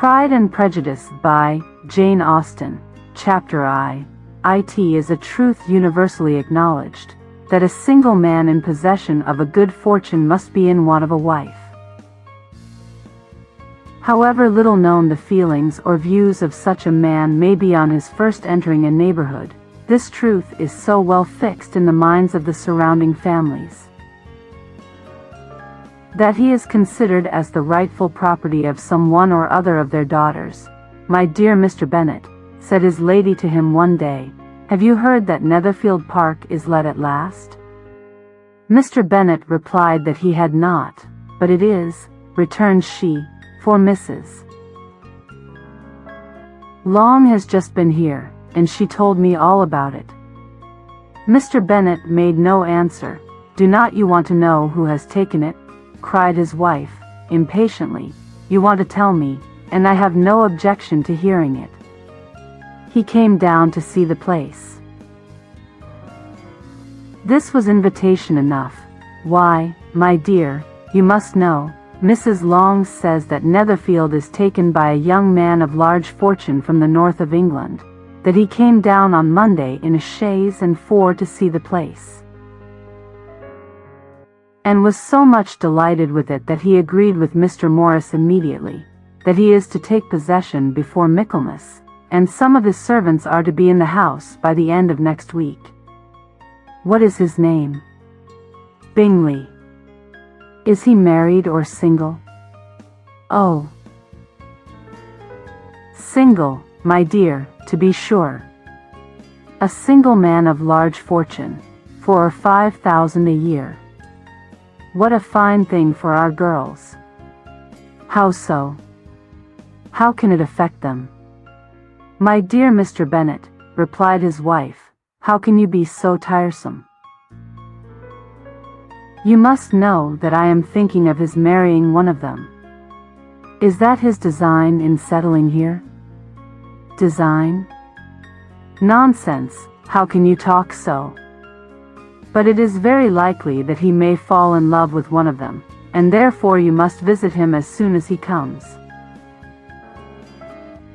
Pride and Prejudice by Jane Austen. Chapter I. It is a truth universally acknowledged, that a single man in possession of a good fortune must be in want of a wife. However little known the feelings or views of such a man may be on his first entering a neighborhood, this truth is so well fixed in the minds of the surrounding families, that he is considered as the rightful property of some one or other of their daughters. "My dear Mr. Bennet," said his lady to him one day, "have you heard that Netherfield Park is let at last?" Mr. Bennet replied that he had not. "But it is," returned she, "for Mrs. Long has just been here, and she told me all about it." Mr. Bennet made no answer. "Do not you want to know who has taken it?" cried his wife, impatiently. "You want to tell me, and I have no objection to hearing it. He came down to see the place." This was invitation enough. "Why, my dear, you must know, Mrs. Long says that Netherfield is taken by a young man of large fortune from the north of England, that he came down on Monday in a chaise and four to see the place, and was so much delighted with it that he agreed with Mr. Morris immediately, that he is to take possession before Michaelmas, and some of his servants are to be in the house by the end of next week." "What is his name?" "Bingley." "Is he married or single?" "Oh, single, my dear, to be sure. A single man of large fortune, 4 or 5,000 a year. What a fine thing for our girls." "How so? How can it affect them?" "My dear Mr. Bennet," replied his wife, "how can you be so tiresome? You must know that I am thinking of his marrying one of them." "Is that his design in settling here?" "Design? Nonsense, how can you talk so? But it is very likely that he may fall in love with one of them, and therefore you must visit him as soon as he comes."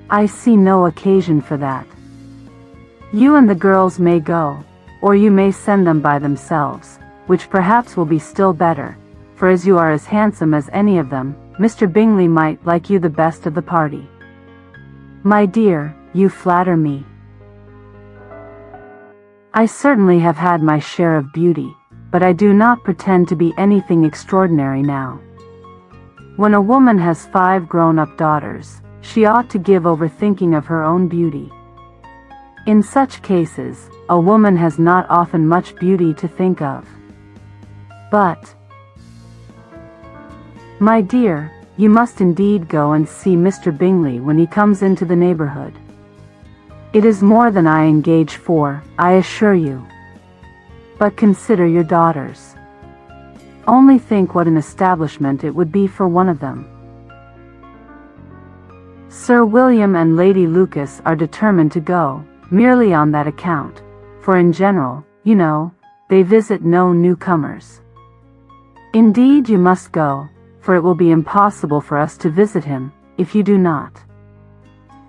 "I see no occasion for that. You and the girls may go, or you may send them by themselves, which perhaps will be still better, for as you are as handsome as any of them, Mr. Bingley might like you the best of the party." "My dear, you flatter me. I certainly have had my share of beauty, but I do not pretend to be anything extraordinary now. When a woman has 5 grown-up daughters, she ought to give over thinking of her own beauty. In such cases, a woman has not often much beauty to think of. But, my dear, you must indeed go and see Mr. Bingley when he comes into the neighborhood. It is more than I engage for, I assure you. But consider your daughters. Only think what an establishment it would be for one of them. Sir William and Lady Lucas are determined to go, merely on that account, for in general, you know, they visit no newcomers. Indeed you must go, for it will be impossible for us to visit him, if you do not.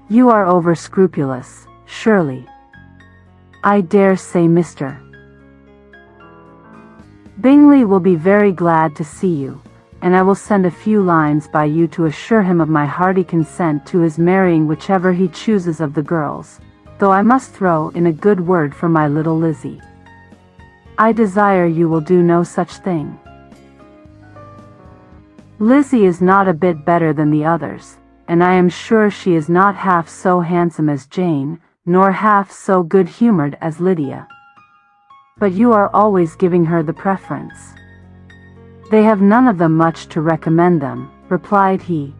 You are over-scrupulous, surely." "I dare say Mr. Bingley will be very glad to see you, and I will send a few lines by you to assure him of my hearty consent to his marrying whichever he chooses of the girls, though I must throw in a good word for my little Lizzie. I desire you will do no such thing. Lizzie is not a bit better than the others, and I am sure she is not half so handsome as Jane, nor half so good-humored as Lydia. But you are always giving her the preference." "They have none of them much to recommend them," replied he.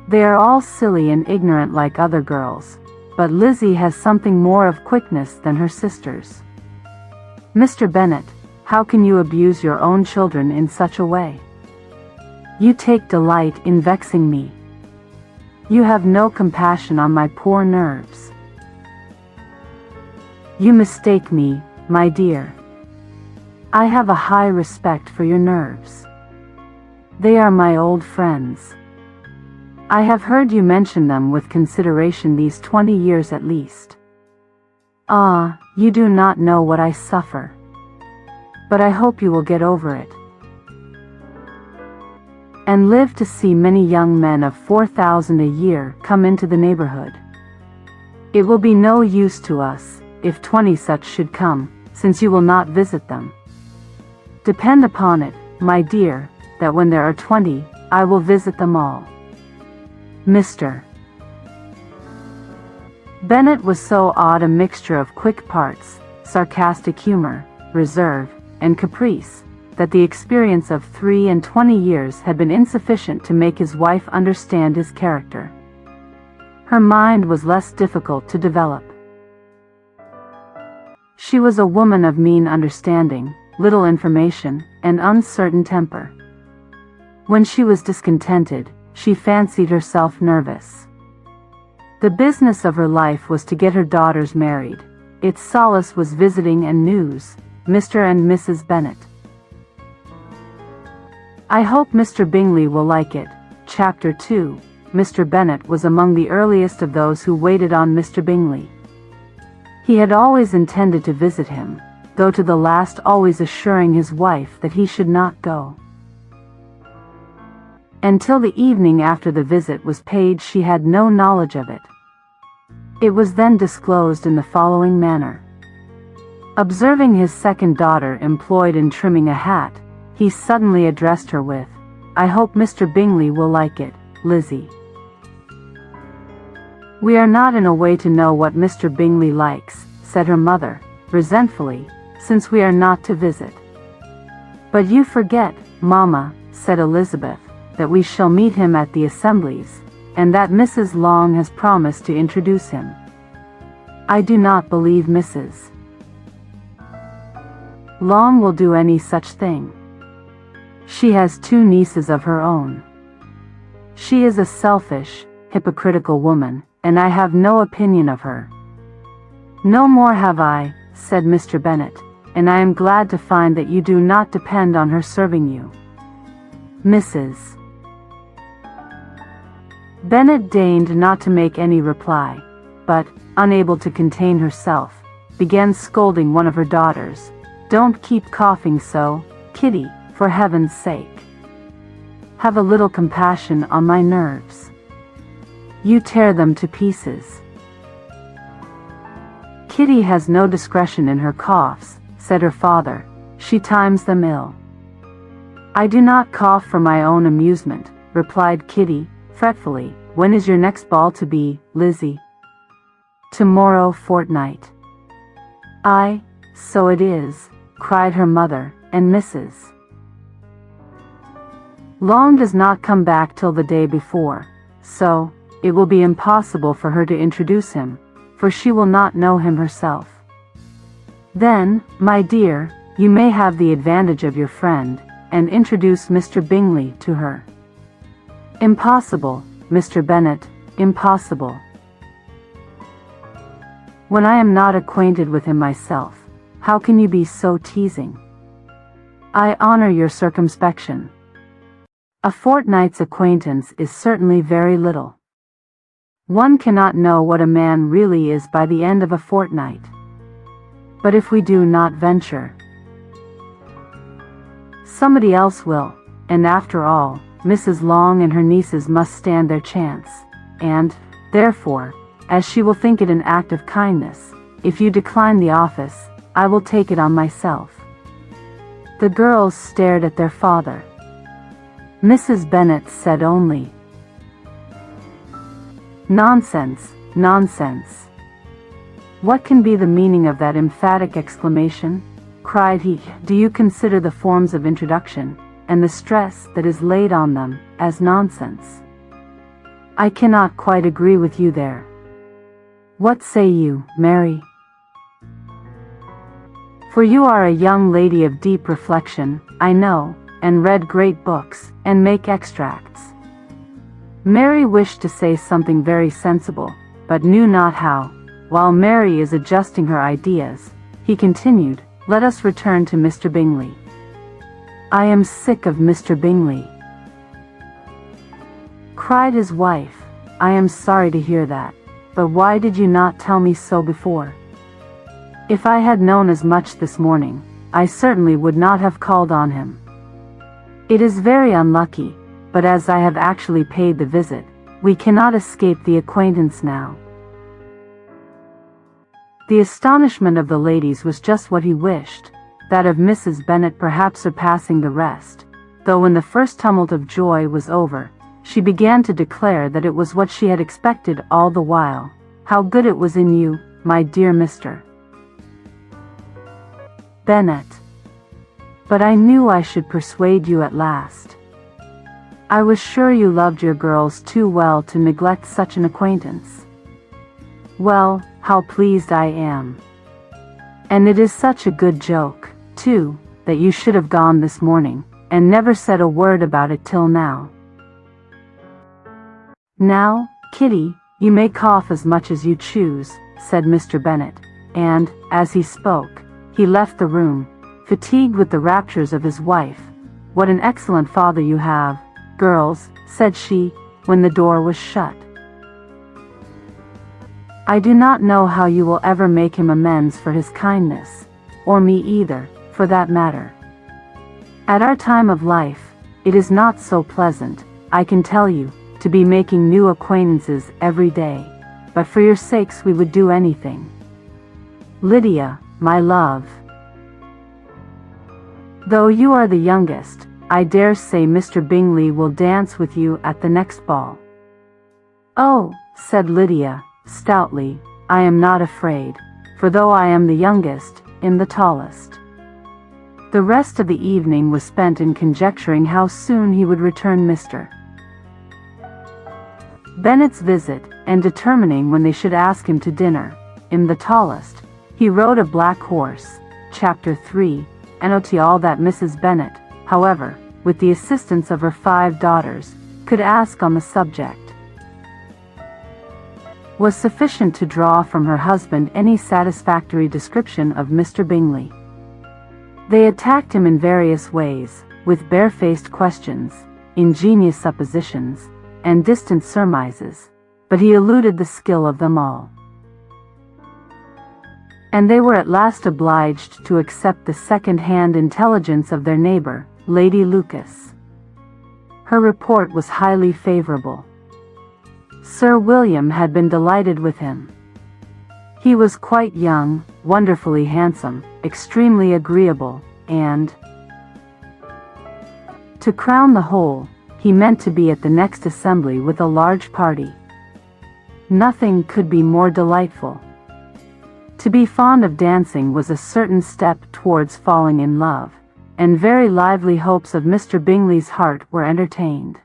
"They are all silly and ignorant like other girls, but Lizzie has something more of quickness than her sisters. Mr. Bennet, how can you abuse your own children in such a way? You take delight in vexing me. You have no compassion on my poor nerves. You mistake me, my dear. I have a high respect for your nerves. They are my old friends. I have heard you mention them with consideration these 20 years at least. Ah, you do not know what I suffer. But I hope you will get over it, and live to see many young men of 4,000 a year come into the neighborhood. It will be no use to us, if 20 such should come, since you will not visit them. Depend upon it, my dear, that when there are 20, I will visit them all. Mr. Bennet was so odd a mixture of quick parts, sarcastic humor, reserve, and caprice, that the experience of 23 years had been insufficient to make his wife understand his character. Her mind was less difficult to develop. She was a woman of mean understanding, little information, and uncertain temper. When she was discontented, she fancied herself nervous. The business of her life was to get her daughters married. Its solace was visiting and news, Mr. and Mrs. Bennet. I hope Mr. Bingley will like it. Chapter 2. Mr. Bennet was among the earliest of those who waited on Mr. Bingley. He had always intended to visit him, though to the last always assuring his wife that he should not go. Until the evening after the visit was paid she had no knowledge of it. It was then disclosed in the following manner. Observing his second daughter employed in trimming a hat, he suddenly addressed her with, "I hope Mr. Bingley will like it, Lizzie." "We are not in a way to know what Mr. Bingley likes," said her mother, resentfully, "since we are not to visit." "But you forget, Mamma," said Elizabeth, "that we shall meet him at the assemblies, and that Mrs. Long has promised to introduce him." "I do not believe Mrs. Long will do any such thing. She has 2 nieces of her own. She is a selfish, hypocritical woman, and I have no opinion of her." "No more have I," said Mr. Bennet, "and I am glad to find that you do not depend on her serving you." Mrs. Bennet deigned not to make any reply, but, unable to contain herself, began scolding one of her daughters. "Don't keep coughing so, Kitty, for heaven's sake. Have a little compassion on my nerves. You tear them to pieces." "Kitty has no discretion in her coughs," said her father. "She times them ill." "I do not cough for my own amusement," replied Kitty, fretfully. "When is your next ball to be, Lizzie?" "Tomorrow fortnight." "Aye, so it is," cried her mother, "and Mrs. Long does not come back till the day before, so it will be impossible for her to introduce him, for she will not know him herself. Then, my dear, you may have the advantage of your friend, and introduce Mr. Bingley to her." "Impossible, Mr. Bennet, impossible. When I am not acquainted with him myself, how can you be so teasing? I honor your circumspection. A fortnight's acquaintance is certainly very little. One cannot know what a man really is by the end of a fortnight. But if we do not venture, somebody else will, and after all, Mrs. Long and her nieces must stand their chance, and, therefore, as she will think it an act of kindness, if you decline the office, I will take it on myself." The girls stared at their father. Mrs. Bennet said only, "Nonsense, nonsense." "What can be the meaning of that emphatic exclamation?" cried he. "Do you consider the forms of introduction, and the stress that is laid on them, as nonsense?" "I cannot quite agree with you there. What say you, Mary? For you are a young lady of deep reflection, I know, and read great books, and make extracts." Mary wished to say something very sensible, but knew not how. While Mary is adjusting her ideas, he continued, "Let us return to Mr. Bingley. I am sick of Mr. Bingley," cried his wife. "I am sorry to hear that, but why did you not tell me so before? If I had known as much this morning, I certainly would not have called on him. It is very unlucky, but as I have actually paid the visit, we cannot escape the acquaintance now." The astonishment of the ladies was just what he wished, that of Mrs. Bennet perhaps surpassing the rest, though when the first tumult of joy was over, she began to declare that it was what she had expected all the while. "How good it was in you, my dear Mr. Bennet. But I knew I should persuade you at last. I was sure you loved your girls too well to neglect such an acquaintance. Well, how pleased I am. And it is such a good joke, too, that you should have gone this morning, and never said a word about it till now. Now, Kitty, you may cough as much as you choose," said Mr. Bennet, and, as he spoke, he left the room, fatigued with the raptures of his wife. "What an excellent father you have, girls," said she, when the door was shut. "I do not know how you will ever make him amends for his kindness, or me either, for that matter. At our time of life, it is not so pleasant, I can tell you, to be making new acquaintances every day, but for your sakes we would do anything. Lydia, my love. Though you are the youngest, I dare say Mr. Bingley will dance with you at the next ball." "Oh," said Lydia, stoutly, "I am not afraid, for though I am the youngest, am the tallest." The rest of the evening was spent in conjecturing how soon he would return Mr. Bennet's visit, and determining when they should ask him to dinner. In the tallest, he rode a black horse. Chapter 3, and all that Mrs. Bennet, however, with the assistance of her 5 daughters, could ask on the subject, was sufficient to draw from her husband any satisfactory description of Mr. Bingley. They attacked him in various ways, with barefaced questions, ingenious suppositions, and distant surmises, but he eluded the skill of them all. And they were at last obliged to accept the second-hand intelligence of their neighbour, Lady Lucas. Her report was highly favourable. Sir William had been delighted with him. He was quite young, wonderfully handsome, extremely agreeable, and, to crown the whole, he meant to be at the next assembly with a large party. Nothing could be more delightful. To be fond of dancing was a certain step towards falling in love, and very lively hopes of Mr. Bingley's heart were entertained.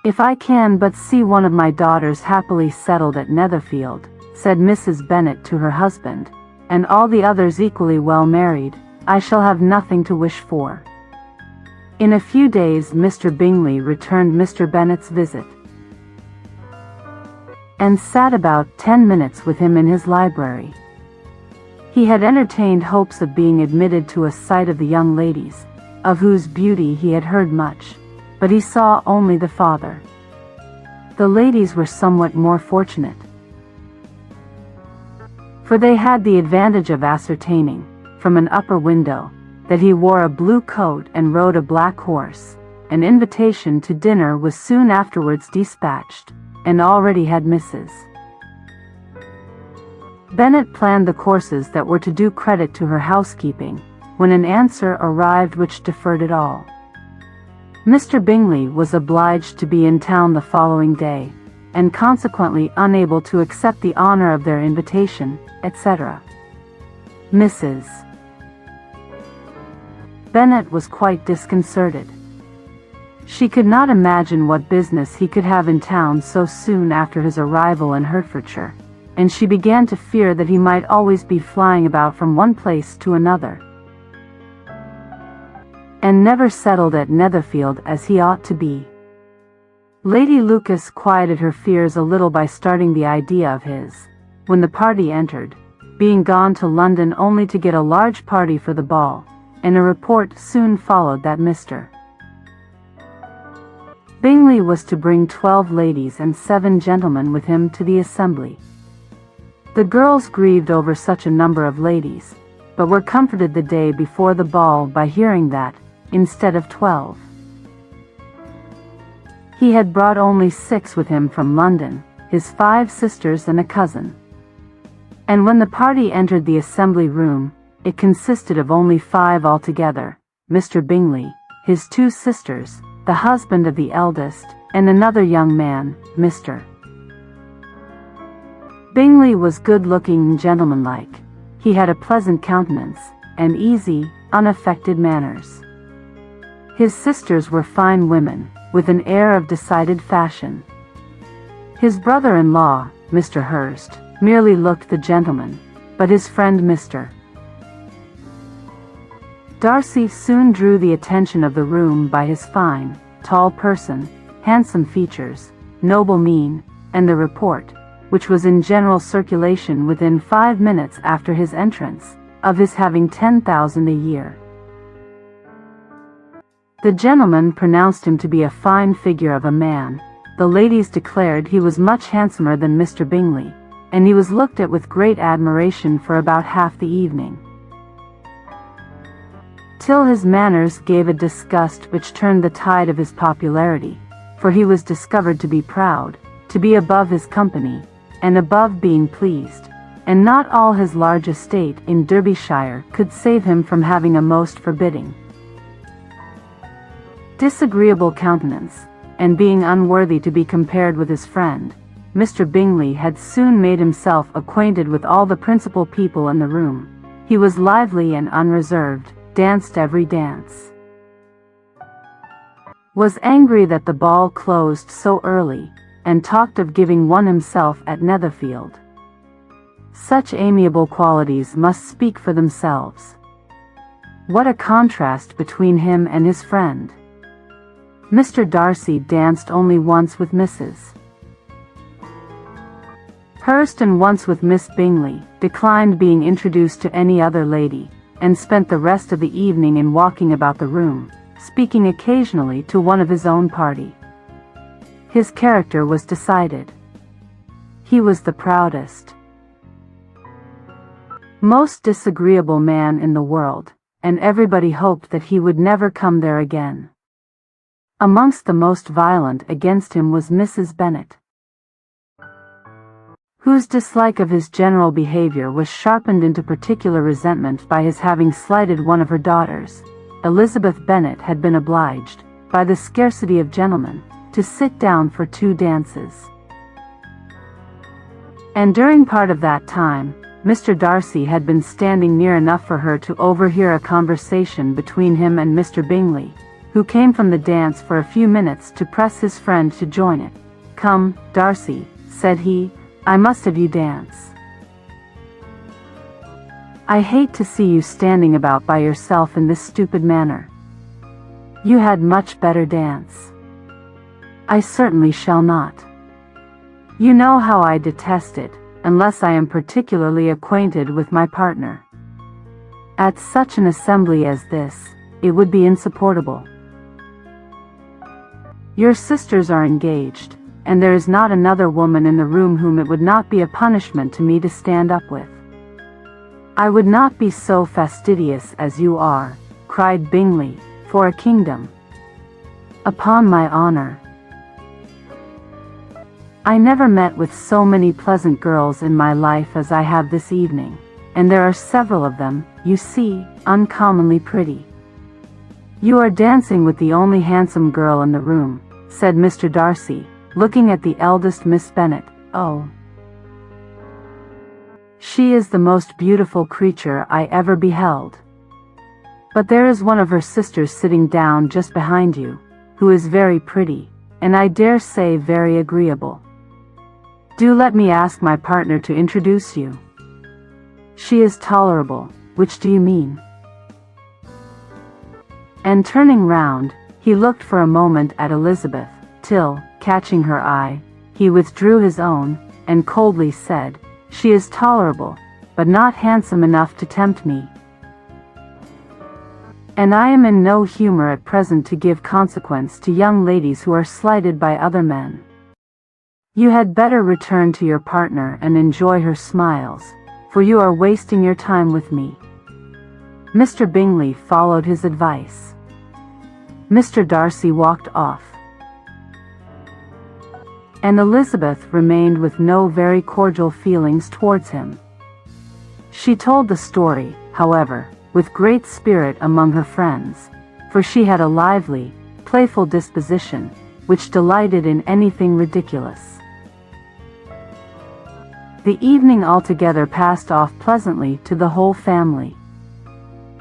"If I can but see one of my daughters happily settled at Netherfield," said Mrs. Bennet to her husband, "and all the others equally well married, I shall have nothing to wish for." In a few days Mr. Bingley returned Mr. Bennet's visit, and sat about 10 minutes with him in his library. He had entertained hopes of being admitted to a sight of the young ladies, of whose beauty he had heard much, but he saw only the father. The ladies were somewhat more fortunate, for they had the advantage of ascertaining, from an upper window, that he wore a blue coat and rode a black horse. An invitation to dinner was soon afterwards dispatched, and already had Mrs. Bennet planned the courses that were to do credit to her housekeeping, when an answer arrived which deferred it all. Mr. Bingley was obliged to be in town the following day, and consequently unable to accept the honour of their invitation, etc. Mrs. Bennet was quite disconcerted. She could not imagine what business he could have in town so soon after his arrival in Hertfordshire, and she began to fear that he might always be flying about from one place to another, and never settled at Netherfield as he ought to be. Lady Lucas quieted her fears a little by starting the idea of his, when the party entered, being gone to London only to get a large party for the ball, and a report soon followed that Mr. Bingley was to bring 12 ladies and 7 gentlemen with him to the assembly. The girls grieved over such a number of ladies, but were comforted the day before the ball by hearing that, instead of 12, he had brought only 6 with him from London, his 5 sisters and a cousin. And when the party entered the assembly room, it consisted of only 5 altogether: Mr. Bingley, his 2 sisters, the husband of the eldest, and another young man, Mr. Bingley was good-looking and gentlemanlike. He had a pleasant countenance, and easy, unaffected manners. His sisters were fine women, with an air of decided fashion. His brother-in-law, Mr. Hurst, merely looked the gentleman, but his friend Mr. Darcy soon drew the attention of the room by his fine, tall person, handsome features, noble mien, and the report, which was in general circulation within 5 minutes after his entrance, of his having 10,000 a year. The gentlemen pronounced him to be a fine figure of a man, the ladies declared he was much handsomer than Mr. Bingley, and he was looked at with great admiration for about half the evening, till his manners gave a disgust which turned the tide of his popularity, for he was discovered to be proud, to be above his company, and above being pleased, and not all his large estate in Derbyshire could save him from having a most forbidding, disagreeable countenance, and being unworthy to be compared with his friend, Mr. Bingley had soon made himself acquainted with all the principal people in the room. He was lively and unreserved, danced every dance, was angry that the ball closed so early, and talked of giving one himself at Netherfield. Such amiable qualities must speak for themselves. What a contrast between him and his friend! Mr. Darcy danced only once with Mrs. Hurst and once with Miss Bingley, declined being introduced to any other lady, and spent the rest of the evening in walking about the room, speaking occasionally to one of his own party. His character was decided. He was the proudest, most disagreeable man in the world, and everybody hoped that he would never come there again. Amongst the most violent against him was Mrs. Bennet, whose dislike of his general behavior was sharpened into particular resentment by his having slighted one of her daughters. Elizabeth Bennet had been obliged, by the scarcity of gentlemen, to sit down for 2 dances, and during part of that time, Mr. Darcy had been standing near enough for her to overhear a conversation between him and Mr. Bingley, who came from the dance for a few minutes to press his friend to join it. "Come, Darcy," said he, "I must have you dance. I hate to see you standing about by yourself in this stupid manner. You had much better dance." "I certainly shall not. You know how I detest it, unless I am particularly acquainted with my partner. At such an assembly as this, it would be insupportable. Your sisters are engaged, and there is not another woman in the room whom it would not be a punishment to me to stand up with. I would not be so fastidious as you are," cried Bingley, "for a kingdom. Upon my honor, I never met with so many pleasant girls in my life as I have this evening, and there are several of them, you see, uncommonly pretty." "You are dancing with the only handsome girl in the room," said Mr. Darcy, looking at the eldest Miss Bennet. "Oh, she is the most beautiful creature I ever beheld. But there is one of her sisters sitting down just behind you, who is very pretty, and I dare say very agreeable. Do let me ask my partner to introduce you." "She is tolerable. Which do you mean?" And turning round, he looked for a moment at Elizabeth, till, catching her eye, he withdrew his own, and coldly said, "She is tolerable, but not handsome enough to tempt me." And I am in no humor at present to give consequence to young ladies who are slighted by other men. You had better return to your partner and enjoy her smiles, for you are wasting your time with me." Mr. Bingley followed his advice. Mr. Darcy walked off, and Elizabeth remained with no very cordial feelings towards him. She told the story, however, with great spirit among her friends, for she had a lively, playful disposition, which delighted in anything ridiculous. The evening altogether passed off pleasantly to the whole family.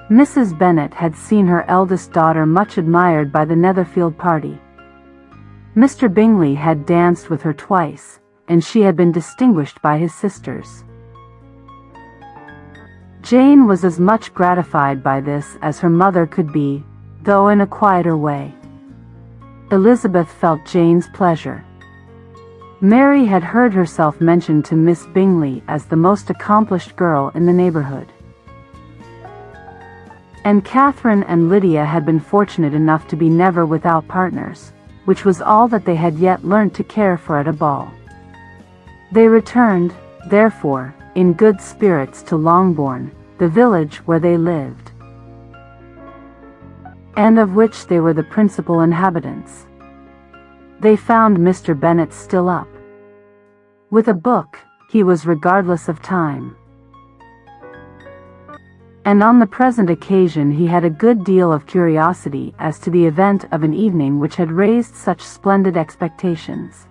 Mrs. Bennet had seen her eldest daughter much admired by the Netherfield party. Mr. Bingley had danced with her twice, and she had been distinguished by his sisters. Jane was as much gratified by this as her mother could be, though in a quieter way. Elizabeth felt Jane's pleasure. Mary had heard herself mentioned to Miss Bingley as the most accomplished girl in the neighborhood. And Catherine and Lydia had been fortunate enough to be never without partners, which was all that they had yet learnt to care for at a ball. They returned, therefore, in good spirits to Longbourn, the village where they lived, and of which they were the principal inhabitants. They found Mr. Bennet still up. With a book, he was regardless of time. And on the present occasion he had a good deal of curiosity as to the event of an evening which had raised such splendid expectations.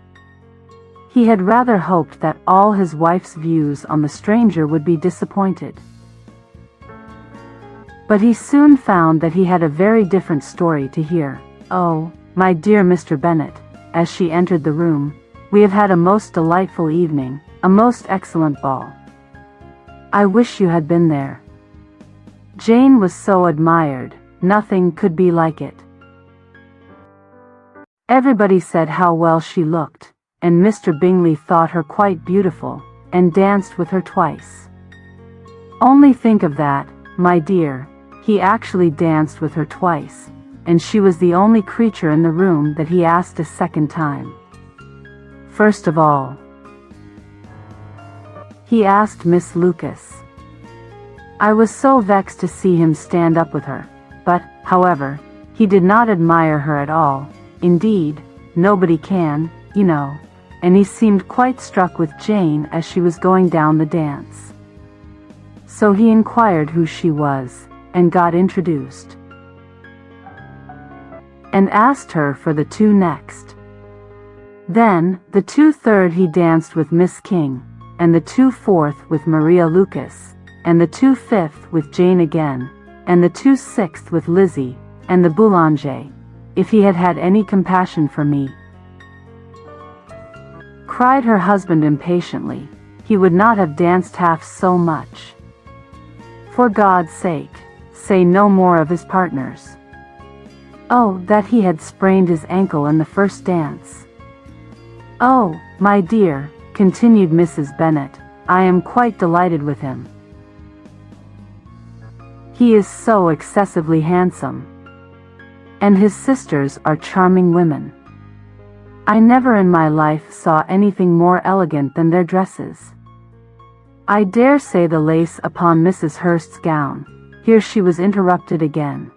He had rather hoped that all his wife's views on the stranger would be disappointed. But he soon found that he had a very different story to hear. "Oh, my dear Mr. Bennet," as she entered the room, "we have had a most delightful evening, a most excellent ball. I wish you had been there. Jane was so admired, nothing could be like it. Everybody said how well she looked, and Mr. Bingley thought her quite beautiful, and danced with her twice. Only think of that, my dear, he actually danced with her twice, and she was the only creature in the room that he asked a second time. First of all, he asked Miss Lucas. I was so vexed to see him stand up with her, but, however, he did not admire her at all, indeed, nobody can, you know, and he seemed quite struck with Jane as she was going down the dance. So he inquired who she was, and got introduced, and asked her for the two next. Then, the 2/3 he danced with Miss King, and the 2/4 with Maria Lucas, and the 2/5 with Jane again, and the 2/6 with Lizzie, and the boulanger, if he had had any compassion for me. Cried her husband impatiently, he would not have danced half so much. For God's sake, say no more of his partners. Oh, that he had sprained his ankle in the first dance. Oh, my dear, continued Mrs. Bennet, I am quite delighted with him. He is so excessively handsome. And his sisters are charming women. I never in my life saw anything more elegant than their dresses. I dare say the lace upon Mrs. Hurst's gown." Here she was interrupted again.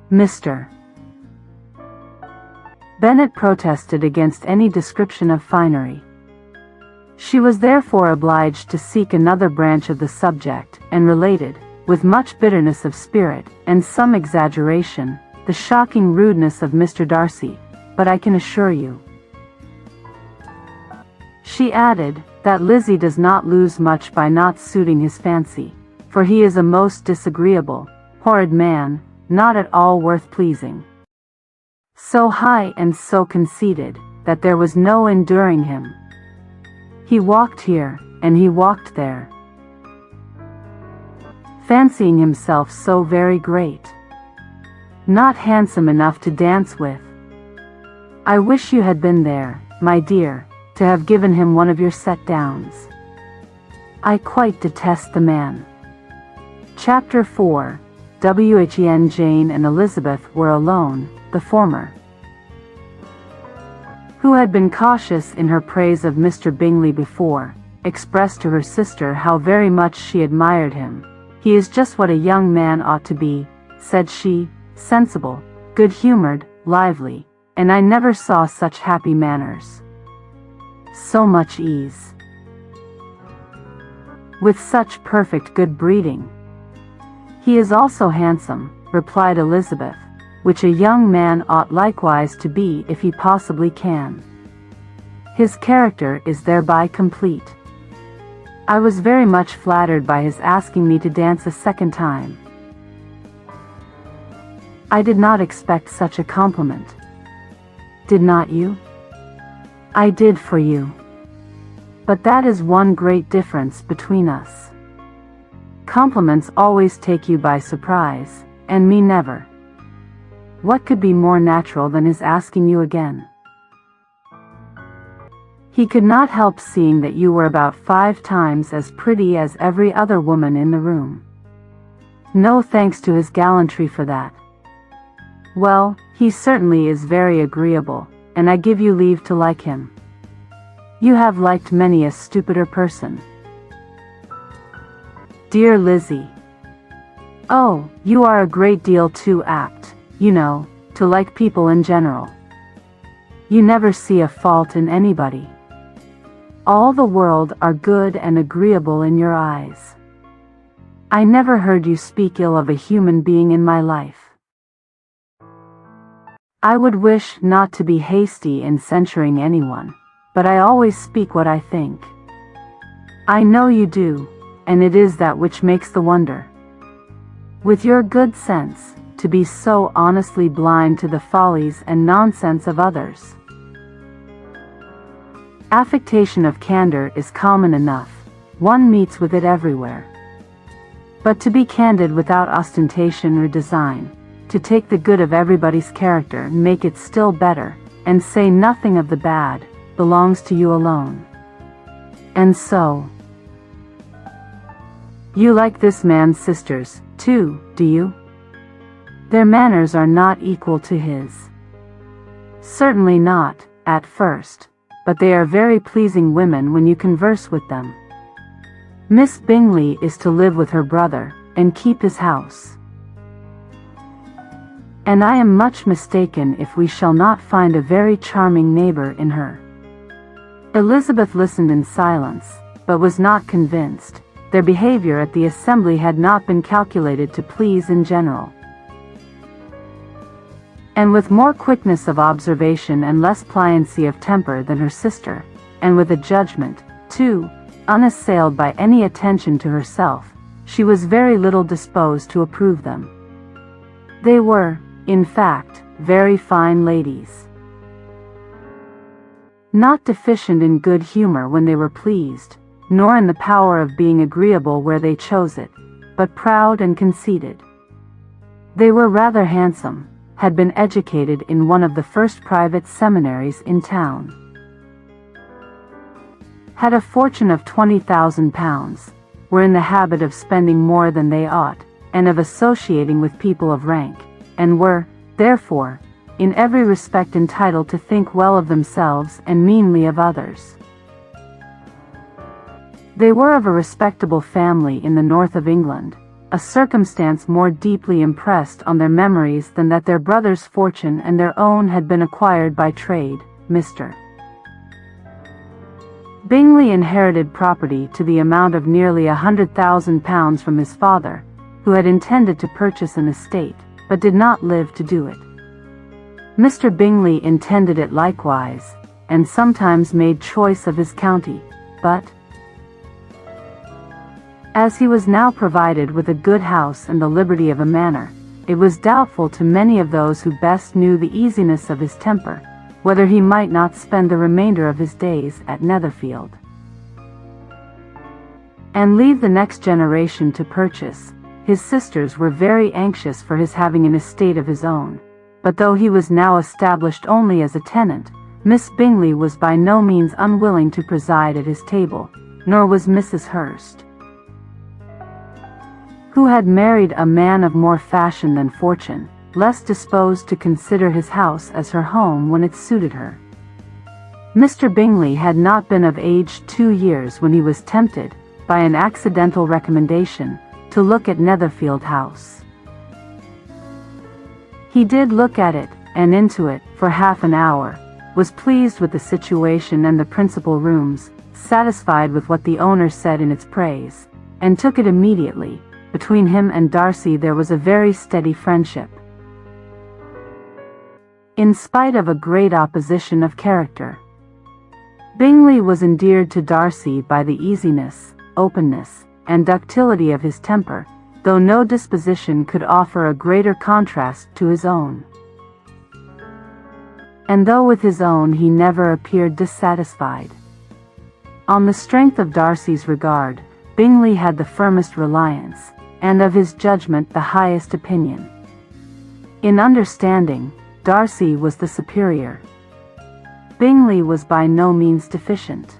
Mr. Bennet protested against any description of finery. She was therefore obliged to seek another branch of the subject, and related, with much bitterness of spirit, and some exaggeration, the shocking rudeness of Mr. Darcy, but I can assure you, she added, that Lizzie does not lose much by not suiting his fancy, for he is a most disagreeable, horrid man, not at all worth pleasing. So high and so conceited, that there was no enduring him. He walked here, and he walked there, fancying himself so very great. Not handsome enough to dance with. I wish you had been there, my dear, to have given him one of your set-downs. I quite detest the man. Chapter 4. When Jane and Elizabeth were alone, the former, who had been cautious in her praise of Mr. Bingley before, expressed to her sister how very much she admired him. "He is just what a young man ought to be," said she, "sensible, good-humoured, lively, and I never saw such happy manners. So much ease. With such perfect good breeding." "He is also handsome," replied Elizabeth, "which a young man ought likewise to be if he possibly can. His character is thereby complete. I was very much flattered by his asking me to dance a second time. I did not expect such a compliment. Did not you? I did for you. But that is one great difference between us. Compliments always take you by surprise, and me never. What could be more natural than his asking you again? He could not help seeing that you were about 5 times as pretty as every other woman in the room. No thanks to his gallantry for that. Well, he certainly is very agreeable, and I give you leave to like him. You have liked many a stupider person." "Dear Lizzie. Oh, you are a great deal too apt, you know, to like people in general. You never see a fault in anybody. All the world are good and agreeable in your eyes. I never heard you speak ill of a human being in my life. I would wish not to be hasty in censuring anyone, but I always speak what I think. I know you do, and it is that which makes the wonder. With your good sense, to be so honestly blind to the follies and nonsense of others. Affectation of candor is common enough, one meets with it everywhere. But to be candid without ostentation or design, to take the good of everybody's character and make it still better, and say nothing of the bad, belongs to you alone. And so, you like this man's sisters, too, do you? Their manners are not equal to his. Certainly not, at first, but they are very pleasing women when you converse with them. Miss Bingley is to live with her brother, and keep his house. And I am much mistaken if we shall not find a very charming neighbour in her." Elizabeth listened in silence, but was not convinced. Their behaviour at the assembly had not been calculated to please in general. And with more quickness of observation and less pliancy of temper than her sister, and with a judgment, too, unassailed by any attention to herself, she was very little disposed to approve them. They were, in fact, very fine ladies. Not deficient in good humour when they were pleased, nor in the power of being agreeable where they chose it, but proud and conceited. They were rather handsome, had been educated in one of the first private seminaries in town, had a fortune of £20,000, were in the habit of spending more than they ought, and of associating with people of rank, and were, therefore, in every respect entitled to think well of themselves and meanly of others. They were of a respectable family in the north of England, a circumstance more deeply impressed on their memories than that their brother's fortune and their own had been acquired by trade. Mr. Bingley inherited property to the amount of nearly £100,000 from his father, who had intended to purchase an estate, but did not live to do it. Mr. Bingley intended it likewise, and sometimes made choice of his county, but, as he was now provided with a good house and the liberty of a manor, it was doubtful to many of those who best knew the easiness of his temper, whether he might not spend the remainder of his days at Netherfield, and leave the next generation to purchase. His sisters were very anxious for his having an estate of his own, but though he was now established only as a tenant, Miss Bingley was by no means unwilling to preside at his table, nor was Mrs. Hurst. who had married a man of more fashion than fortune, less disposed to consider his house as her home when it suited her. Mr. Bingley had not been of age 2 years when he was tempted, by an accidental recommendation, to look at Netherfield House. He did look at it, and into it, for half an hour, was pleased with the situation and the principal rooms, satisfied with what the owner said in its praise, and took it immediately. Between him and Darcy there was a very steady friendship, in spite of a great opposition of character. Bingley was endeared to Darcy by the easiness, openness, and ductility of his temper, though no disposition could offer a greater contrast to his own. And though with his own he never appeared dissatisfied. On the strength of Darcy's regard, Bingley had the firmest reliance, and of his judgment the highest opinion. In understanding, Darcy was the superior. Bingley was by no means deficient.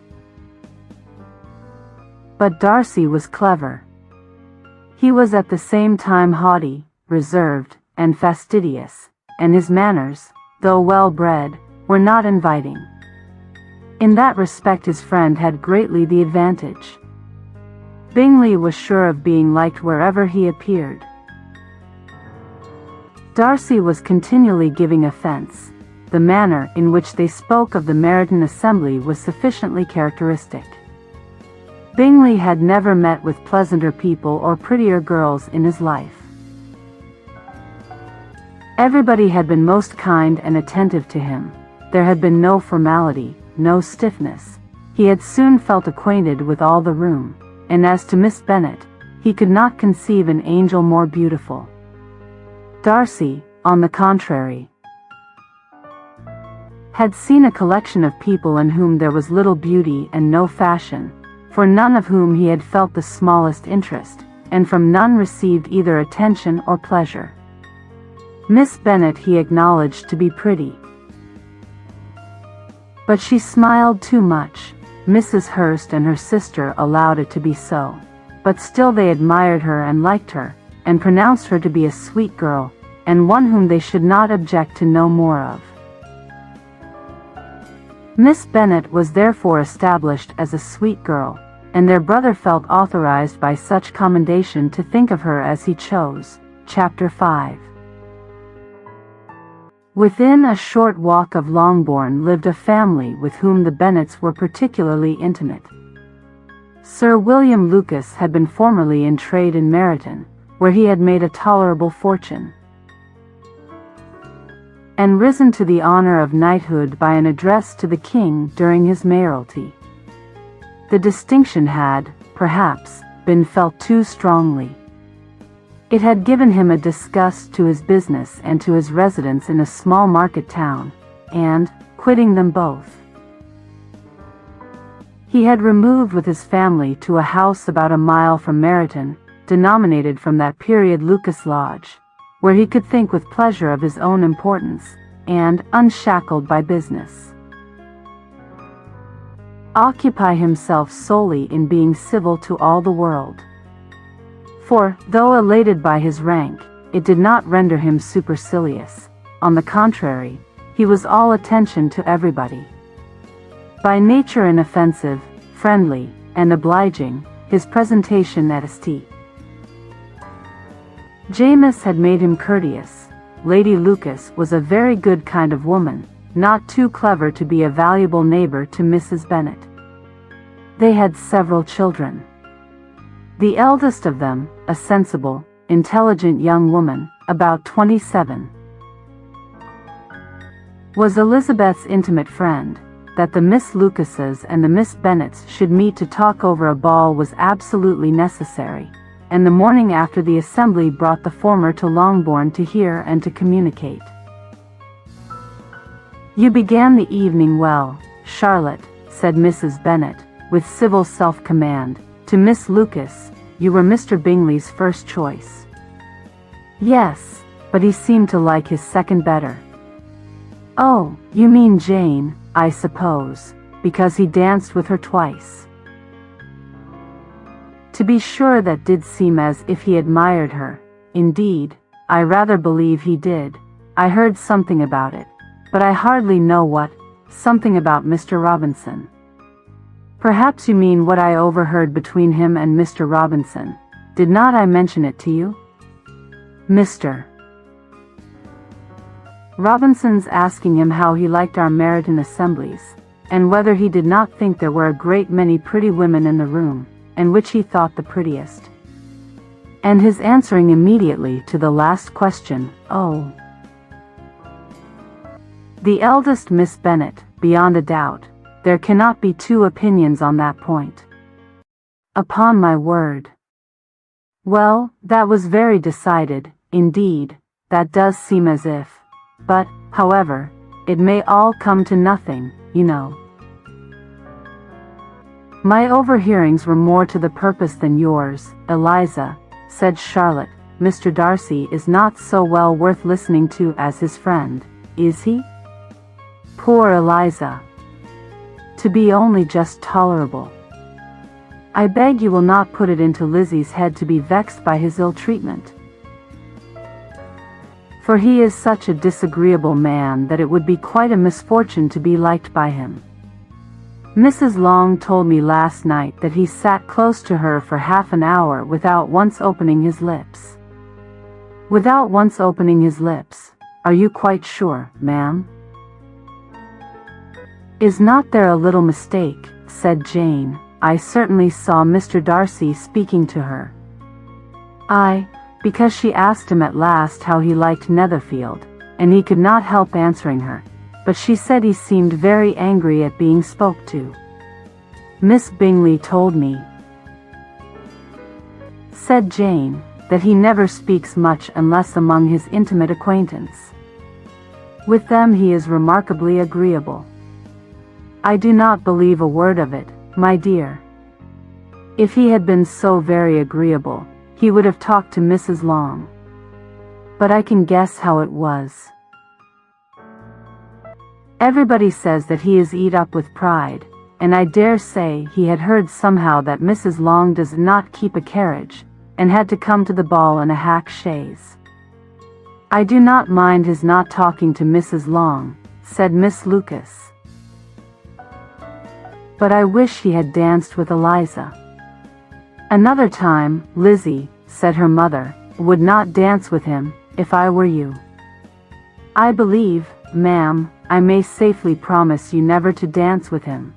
But Darcy was clever. He was at the same time haughty, reserved, and fastidious, and his manners, though well-bred, were not inviting. In that respect his friend had greatly the advantage. Bingley was sure of being liked wherever he appeared. Darcy was continually giving offence. The manner in which they spoke of the Meryton assembly was sufficiently characteristic. Bingley had never met with pleasanter people or prettier girls in his life. Everybody had been most kind and attentive to him. There had been no formality, no stiffness. He had soon felt acquainted with all the room, and as to Miss Bennet, he could not conceive an angel more beautiful. Darcy, on the contrary, had seen a collection of people in whom there was little beauty and no fashion, for none of whom he had felt the smallest interest, and from none received either attention or pleasure. Miss Bennet he acknowledged to be pretty, but she smiled too much. Mrs. Hurst and her sister allowed it to be so, but still they admired her and liked her, and pronounced her to be a sweet girl, and one whom they should not object to know more of. Miss Bennet was therefore established as a sweet girl, and their brother felt authorized by such commendation to think of her as he chose. Chapter 5. Within a short walk of Longbourn lived a family with whom the Bennets were particularly intimate. Sir William Lucas had been formerly in trade in Meryton, where he had made a tolerable fortune, and risen to the honor of knighthood by an address to the king during his mayoralty. The distinction had, perhaps, been felt too strongly. It had given him a disgust to his business and to his residence in a small market town, and, quitting them both, he had removed with his family to a house about a mile from Meryton, denominated from that period Lucas Lodge, where he could think with pleasure of his own importance, and, unshackled by business, occupy himself solely in being civil to all the world. For, though elated by his rank, it did not render him supercilious. On the contrary, he was all attention to everybody. By nature inoffensive, friendly, and obliging, his presentation at St. James had made him courteous. Lady Lucas was a very good kind of woman, not too clever to be a valuable neighbor to Mrs. Bennet. They had several children. The eldest of them, a sensible, intelligent young woman, about 27, was Elizabeth's intimate friend. That the Miss Lucases and the Miss Bennets should meet to talk over a ball was absolutely necessary, and the morning after the assembly brought the former to Longbourn to hear and to communicate. "You began the evening well, Charlotte," said Mrs. Bennet, with civil self-command, to Miss Lucas. "You were Mr. Bingley's first choice." "Yes, but he seemed to like his second better." "Oh, you mean Jane, I suppose, because he danced with her twice." To be sure, that did seem as if he admired her. Indeed, I rather believe he did. I heard something about it, but I hardly know what. Something about Mr. Robinson. Perhaps you mean what I overheard between him and Mr. Robinson. Did not I mention it to you? Mr. Robinson's asking him how he liked our Meriton assemblies, and whether he did not think there were a great many pretty women in the room, and which he thought the prettiest. And his answering immediately to the last question, "Oh, the eldest Miss Bennet, beyond a doubt. There cannot be two opinions on that point." Upon my word. Well, that was very decided, indeed, that does seem as if. But, however, it may all come to nothing, you know. My overhearings were more to the purpose than yours, Eliza, said Charlotte. Mr. Darcy is not so well worth listening to as his friend, is he? Poor Eliza. To be only just tolerable. I beg you will not put it into Lizzie's head to be vexed by his ill treatment. For he is such a disagreeable man that it would be quite a misfortune to be liked by him. Mrs. Long told me last night that he sat close to her for half an hour without once opening his lips. Without once opening his lips, are you quite sure, ma'am? Is not there a little mistake, said Jane. I certainly saw Mr. Darcy speaking to her. Because she asked him at last how he liked Netherfield, and he could not help answering her, but she said he seemed very angry at being spoke to. Miss Bingley told me, said Jane, that he never speaks much unless among his intimate acquaintance. With them he is remarkably agreeable. I do not believe a word of it, my dear. If he had been so very agreeable, he would have talked to Mrs. Long. But I can guess how it was. Everybody says that he is eat up with pride, and I dare say he had heard somehow that Mrs. Long does not keep a carriage, and had to come to the ball in a hack chaise. I do not mind his not talking to Mrs. Long, said Miss Lucas. But I wish he had danced with Eliza. Another time, Lizzie, said her mother, would not dance with him, if I were you. I believe, ma'am, I may safely promise you never to dance with him.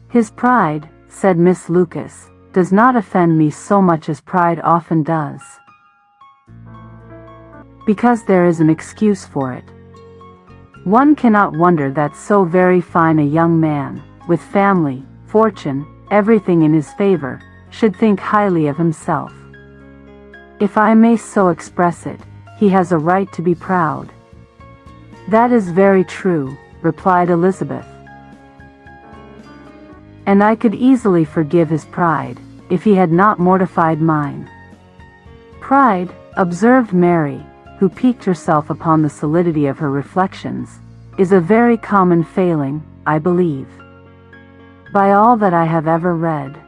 His pride, said Miss Lucas, does not offend me so much as pride often does. Because there is an excuse for it. One cannot wonder that so very fine a young man, with family, fortune, everything in his favor, should think highly of himself. If I may so express it, he has a right to be proud. That is very true, replied Elizabeth. And I could easily forgive his pride, if he had not mortified mine. Pride, observed Mary, who piqued herself upon the solidity of her reflections, is a very common failing, I believe. By all that I have ever read,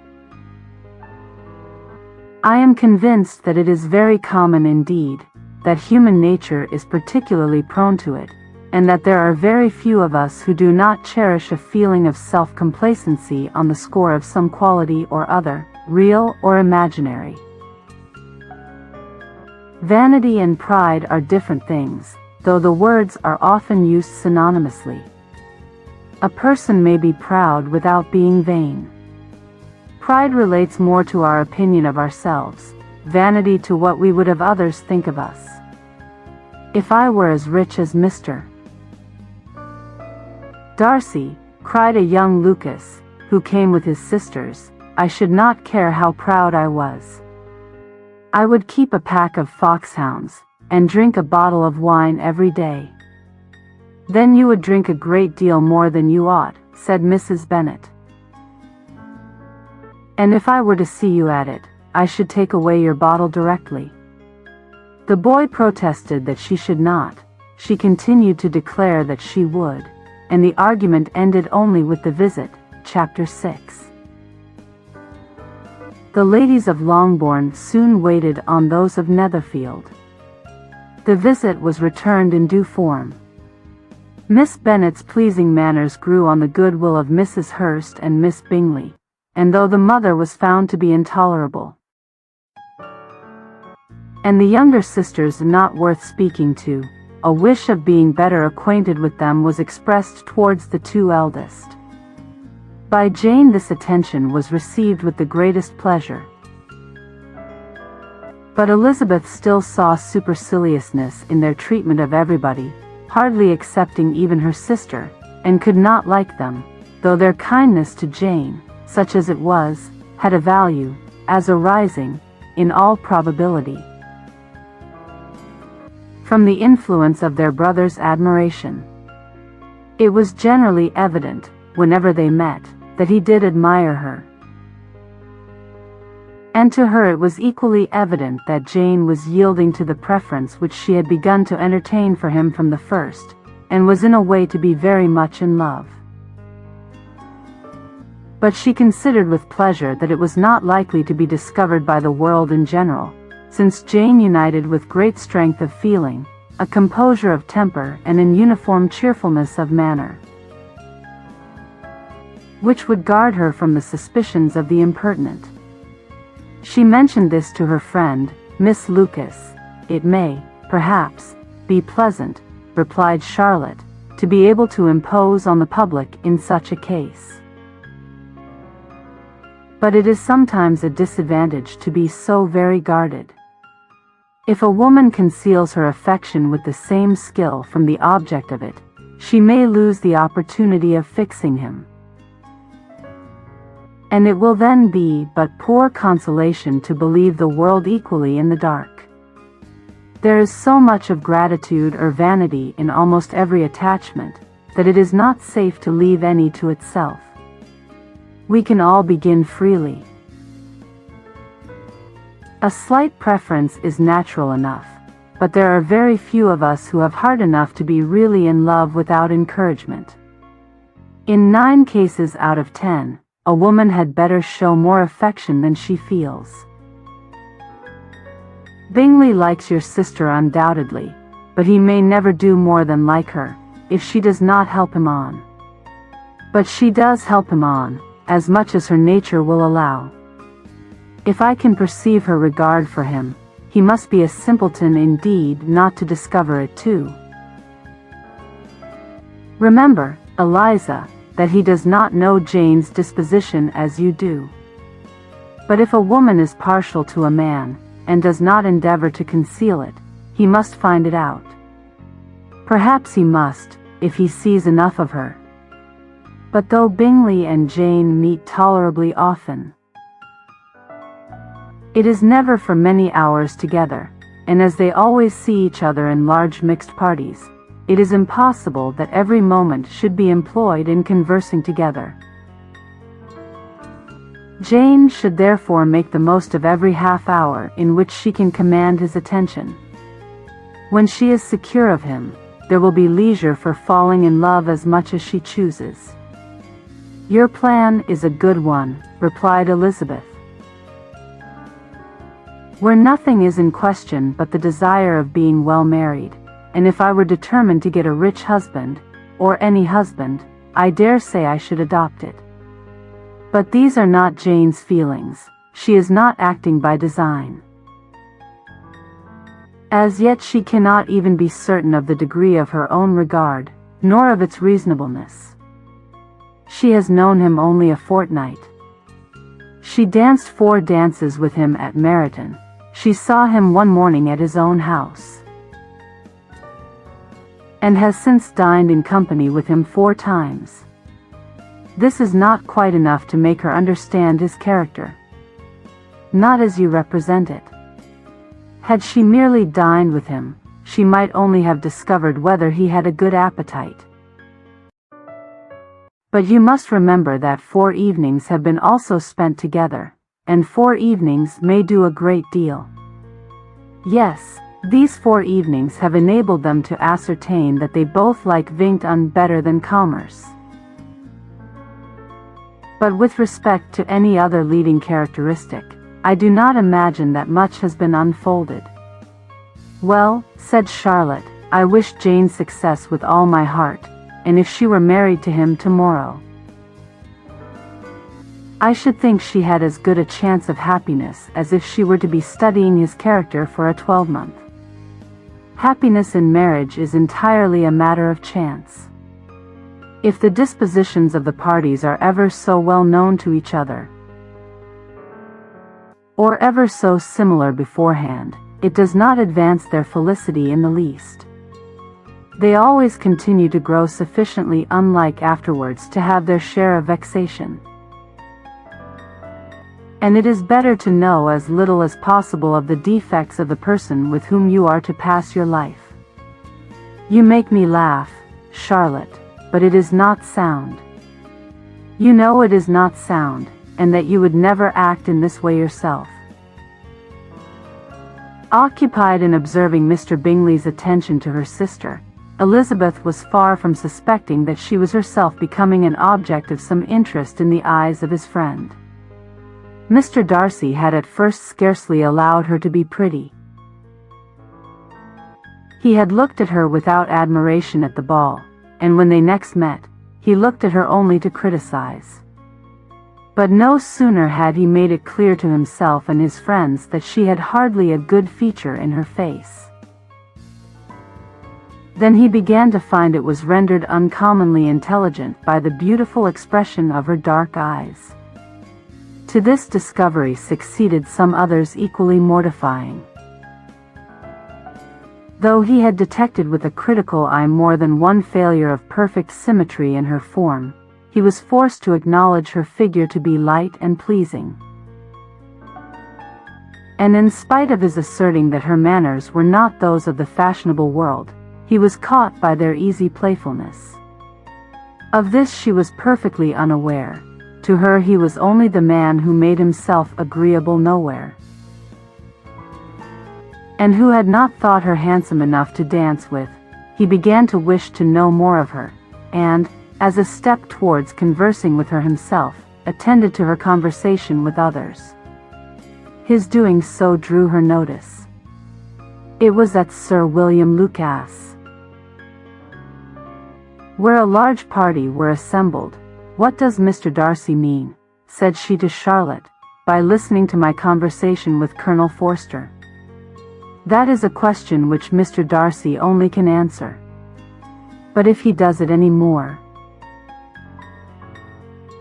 I am convinced that it is very common indeed, that human nature is particularly prone to it, and that there are very few of us who do not cherish a feeling of self-complacency on the score of some quality or other, real or imaginary. Vanity and pride are different things, though the words are often used synonymously. A person may be proud without being vain. Pride relates more to our opinion of ourselves, vanity to what we would have others think of us. If I were as rich as Mr. Darcy, cried a young Lucas, who came with his sisters, I should not care how proud I was. I would keep a pack of foxhounds, and drink a bottle of wine every day. Then you would drink a great deal more than you ought, said Mrs. Bennet. And if I were to see you at it, I should take away your bottle directly. The boy protested that she should not. She continued to declare that she would, and the argument ended only with the visit. Chapter 6. The ladies of Longbourn soon waited on those of Netherfield. The visit was returned in due form. Miss Bennet's pleasing manners grew on the goodwill of Mrs. Hurst and Miss Bingley, and though the mother was found to be intolerable, and the younger sisters not worth speaking to, a wish of being better acquainted with them was expressed towards the two eldest. By Jane this attention was received with the greatest pleasure. But Elizabeth still saw superciliousness in their treatment of everybody, hardly excepting even her sister, and could not like them, though their kindness to Jane, such as it was, had a value, as arising, in all probability, from the influence of their brother's admiration. It was generally evident, whenever they met, that he did admire her. And to her it was equally evident that Jane was yielding to the preference which she had begun to entertain for him from the first, and was in a way to be very much in love. But she considered with pleasure that it was not likely to be discovered by the world in general, since Jane united with great strength of feeling, a composure of temper and an uniform cheerfulness of manner, which would guard her from the suspicions of the impertinent. She mentioned this to her friend, Miss Lucas. "It may, perhaps, be pleasant," replied Charlotte, "to be able to impose on the public in such a case. But it is sometimes a disadvantage to be so very guarded. If a woman conceals her affection with the same skill from the object of it, she may lose the opportunity of fixing him. And it will then be but poor consolation to believe the world equally in the dark. There is so much of gratitude or vanity in almost every attachment, that it is not safe to leave any to itself. We can all begin freely. A slight preference is natural enough, but there are very few of us who have heart enough to be really in love without encouragement. In 9 cases out of 10, a woman had better show more affection than she feels. Bingley likes your sister undoubtedly, but he may never do more than like her, if she does not help him on. But she does help him on, as much as her nature will allow. If I can perceive her regard for him, he must be a simpleton indeed not to discover it too. Remember, Eliza, that he does not know Jane's disposition as you do. But if a woman is partial to a man, and does not endeavor to conceal it, he must find it out. Perhaps he must, if he sees enough of her. But though Bingley and Jane meet tolerably often, it is never for many hours together, and as they always see each other in large mixed parties, it is impossible that every moment should be employed in conversing together. Jane should therefore make the most of every half-hour in which she can command his attention. When she is secure of him, there will be leisure for falling in love as much as she chooses. "Your plan is a good one," replied Elizabeth. "Where nothing is in question but the desire of being well married, and if I were determined to get a rich husband, or any husband, I dare say I should adopt it. But these are not Jane's feelings. She is not acting by design. As yet she cannot even be certain of the degree of her own regard, nor of its reasonableness. She has known him only a fortnight. She danced 4 dances with him at Meryton. She saw him one morning at his own house, and has since dined in company with him 4 times. This is not quite enough to make her understand his character. Not as you represent it. Had she merely dined with him, she might only have discovered whether he had a good appetite. But you must remember that 4 evenings have been also spent together, and 4 evenings may do a great deal. Yes, these 4 evenings have enabled them to ascertain that they both like vingt un better than commerce. But with respect to any other leading characteristic, I do not imagine that much has been unfolded." "Well," said Charlotte, "I wish Jane success with all my heart, and if she were married to him tomorrow, I should think she had as good a chance of happiness as if she were to be studying his character for a 12-month. Happiness in marriage is entirely a matter of chance. If the dispositions of the parties are ever so well known to each other, or ever so similar beforehand, it does not advance their felicity in the least. They always continue to grow sufficiently unlike afterwards to have their share of vexation. And it is better to know as little as possible of the defects of the person with whom you are to pass your life. You make me laugh, Charlotte, but it is not sound. You know it is not sound, and that you would never act in this way yourself." Occupied in observing Mr. Bingley's attention to her sister, Elizabeth was far from suspecting that she was herself becoming an object of some interest in the eyes of his friend. Mr. Darcy had at first scarcely allowed her to be pretty. He had looked at her without admiration at the ball, and when they next met, he looked at her only to criticize. But no sooner had he made it clear to himself and his friends that she had hardly a good feature in her face, then he began to find it was rendered uncommonly intelligent by the beautiful expression of her dark eyes. To this discovery succeeded some others equally mortifying. Though he had detected with a critical eye more than one failure of perfect symmetry in her form, he was forced to acknowledge her figure to be light and pleasing. And in spite of his asserting that her manners were not those of the fashionable world, he was caught by their easy playfulness. Of this she was perfectly unaware. To her he was only the man who made himself agreeable nowhere, and who had not thought her handsome enough to dance with. He began to wish to know more of her, and, as a step towards conversing with her himself, attended to her conversation with others. His doing so drew her notice. It was at Sir William Lucas, where a large party were assembled. "What does Mr. Darcy mean," said she to Charlotte, "by listening to my conversation with Colonel Forster? That is a question which Mr. Darcy only can answer. But if he does it any more,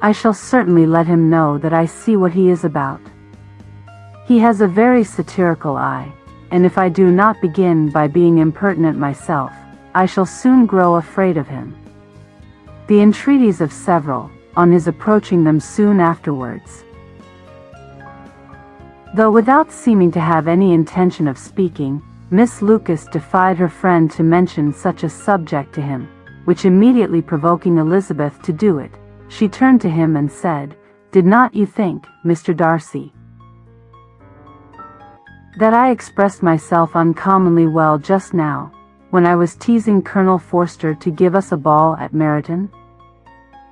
I shall certainly let him know that I see what he is about. He has a very satirical eye, and if I do not begin by being impertinent myself, I shall soon grow afraid of him." The entreaties of several, on his approaching them soon afterwards, though without seeming to have any intention of speaking, Miss Lucas defied her friend to mention such a subject to him, which immediately provoking Elizabeth to do it, she turned to him and said, "Did not you think, Mr. Darcy, that I expressed myself uncommonly well just now, when I was teasing Colonel Forster to give us a ball at Meryton?"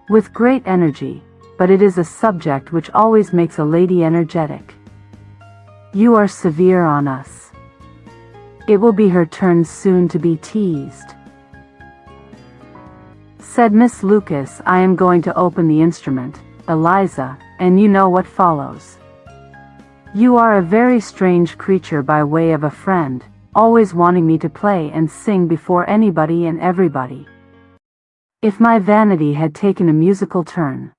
"With great energy, but it is a subject which always makes a lady energetic. You are severe on us. It will be her turn soon to be teased," said Miss Lucas. "I am going to open the instrument, Eliza, and you know what follows. You are a very strange creature by way of a friend, always wanting me to play and sing before anybody and everybody. If my vanity had taken a musical turn,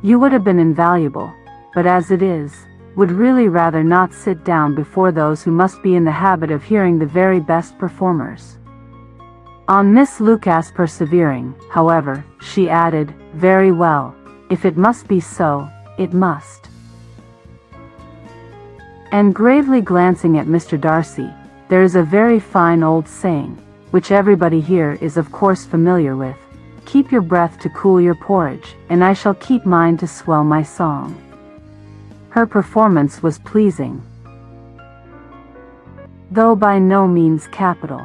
you would have been invaluable, but as it is, would really rather not sit down before those who must be in the habit of hearing the very best performers." On Miss Lucas persevering, however, she added, "Very well, if it must be so, it must." And gravely glancing at Mr. Darcy, "There is a very fine old saying, which everybody here is of course familiar with, 'Keep your breath to cool your porridge, and I shall keep mine to swell my song.'" Her performance was pleasing, though by no means capital.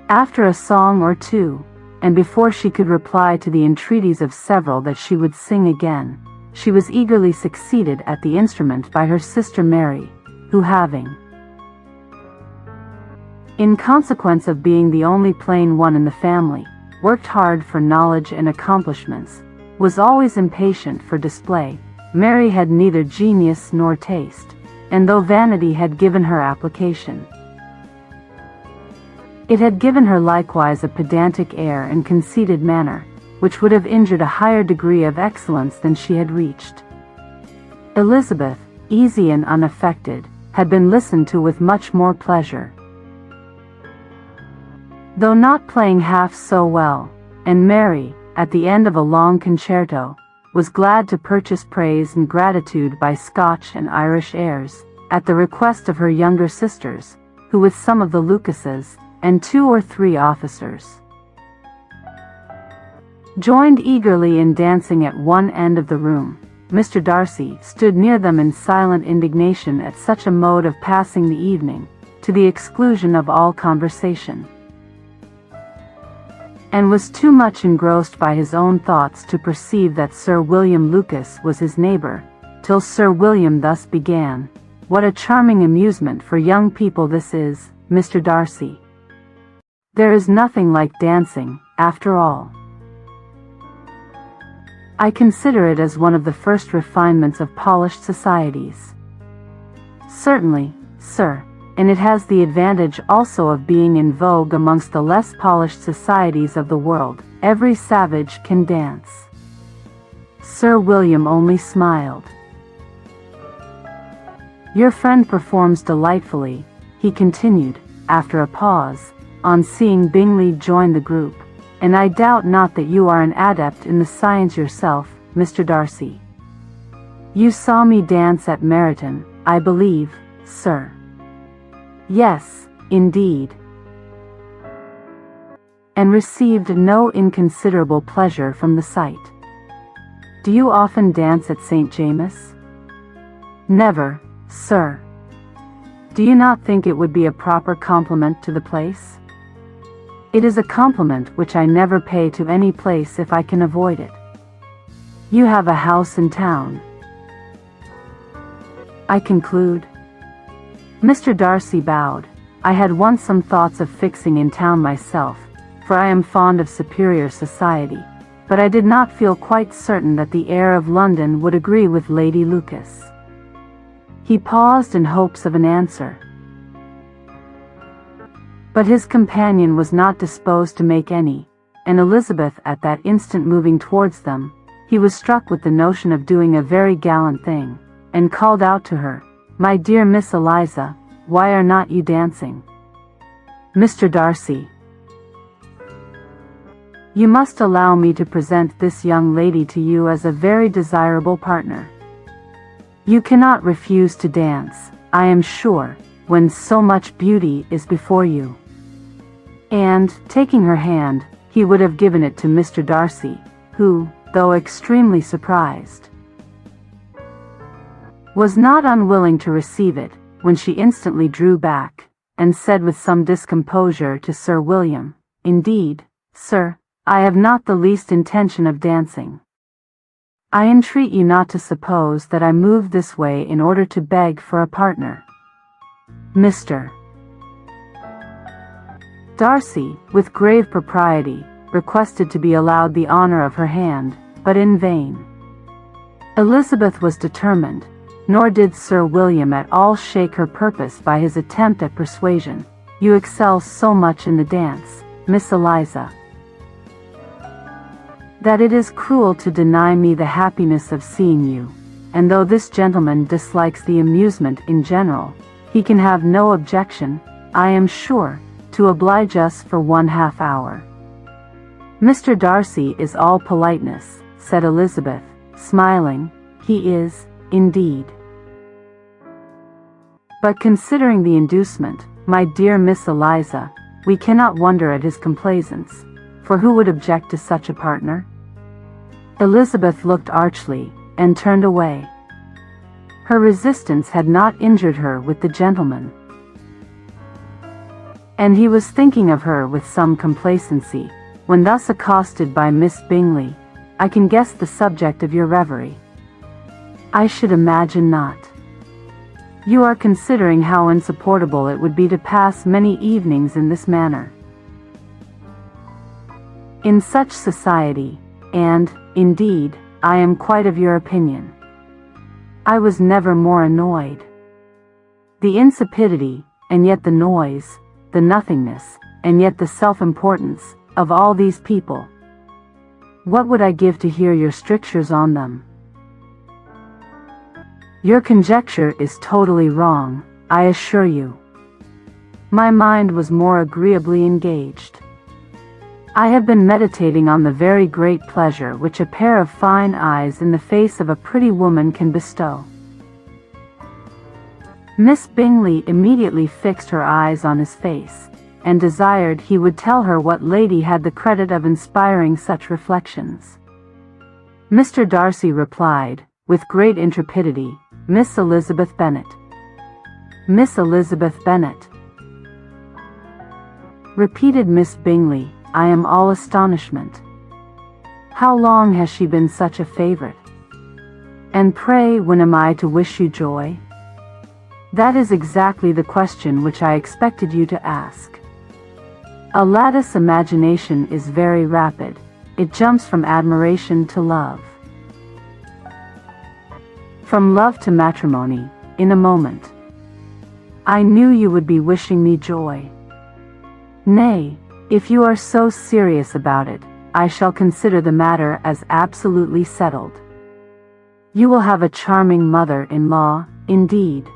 After a song or two, and before she could reply to the entreaties of several that she would sing again, she was eagerly succeeded at the instrument by her sister Mary, who having, in consequence of being the only plain one in the family, worked hard for knowledge and accomplishments, was always impatient for display. Mary had neither genius nor taste, and though vanity had given her application, it had given her likewise a pedantic air and conceited manner, which would have injured a higher degree of excellence than she had reached. Elizabeth, easy and unaffected, had been listened to with much more pleasure, though not playing half so well, and Mary, at the end of a long concerto, was glad to purchase praise and gratitude by Scotch and Irish airs, at the request of her younger sisters, who with some of the Lucases, and 2 or 3 officers, joined eagerly in dancing at one end of the room. Mr. Darcy stood near them in silent indignation at such a mode of passing the evening, to the exclusion of all conversation, and was too much engrossed by his own thoughts to perceive that Sir William Lucas was his neighbour, till Sir William thus began: "What a charming amusement for young people this is, Mr. Darcy. There is nothing like dancing, after all. I consider it as one of the first refinements of polished societies." "Certainly, sir, and it has the advantage also of being in vogue amongst the less polished societies of the world. Every savage can dance." Sir William only smiled. "Your friend performs delightfully," he continued, after a pause, on seeing Bingley join the group, "and I doubt not that you are an adept in the science yourself, Mr. Darcy. You saw me dance at Meryton, I believe, sir?" "Yes, indeed." "And received no inconsiderable pleasure from the sight. Do you often dance at St. James's?" "Never, sir." "Do you not think it would be a proper compliment to the place?" "It is a compliment which I never pay to any place if I can avoid it." "You have a house in town, I conclude?" Mr. Darcy bowed. "I had once some thoughts of fixing in town myself, for I am fond of superior society, but I did not feel quite certain that the air of London would agree with Lady Lucas." He paused in hopes of an answer, but his companion was not disposed to make any, and Elizabeth at that instant moving towards them, he was struck with the notion of doing a very gallant thing, and called out to her, "My dear Miss Eliza, why are not you dancing?" "Mr. Darcy, you must allow me to present this young lady to you as a very desirable partner. You cannot refuse to dance, I am sure, when so much beauty is before you." And, taking her hand, he would have given it to Mr. Darcy, who, though extremely surprised, was not unwilling to receive it, when she instantly drew back, and said with some discomposure to Sir William, "Indeed, sir, I have not the least intention of dancing. I entreat you not to suppose that I move this way in order to beg for a partner." Mr. Darcy, with grave propriety, requested to be allowed the honor of her hand, but in vain. Elizabeth was determined, nor did Sir William at all shake her purpose by his attempt at persuasion. "You excel so much in the dance, Miss Eliza, that it is cruel to deny me the happiness of seeing you, and though this gentleman dislikes the amusement in general, he can have no objection, I am sure, to oblige us for 1/2 hour." "Mr. Darcy is all politeness," said Elizabeth, smiling. "He is, indeed. But considering the inducement, my dear Miss Eliza, we cannot wonder at his complaisance, for who would object to such a partner?" Elizabeth looked archly, and turned away. Her resistance had not injured her with the gentleman, and he was thinking of her with some complacency, when thus accosted by Miss Bingley: "I can guess the subject of your reverie. I should imagine not. You are considering how insupportable it would be to pass many evenings in this manner. In such society, and, indeed, I am quite of your opinion. I was never more annoyed. The insipidity, and yet the noise, the nothingness, and yet the self-importance, of all these people. What would I give to hear your strictures on them? Your conjecture is totally wrong, I assure you. My mind was more agreeably engaged. I have been meditating on the very great pleasure which a pair of fine eyes in the face of a pretty woman can bestow. Miss Bingley immediately fixed her eyes on his face, and desired he would tell her what lady had the credit of inspiring such reflections. Mr. Darcy replied, with great intrepidity, Miss Elizabeth Bennet. Miss Elizabeth Bennet, repeated Miss Bingley. I am all astonishment. How long has she been such a favorite? And pray, when am I to wish you joy? That is exactly the question which I expected you to ask. A lattice imagination is very rapid. It jumps from admiration to love. From love to matrimony, in a moment. I knew you would be wishing me joy. Nay, if you are so serious about it, I shall consider the matter as absolutely settled. You will have a charming mother-in-law, indeed.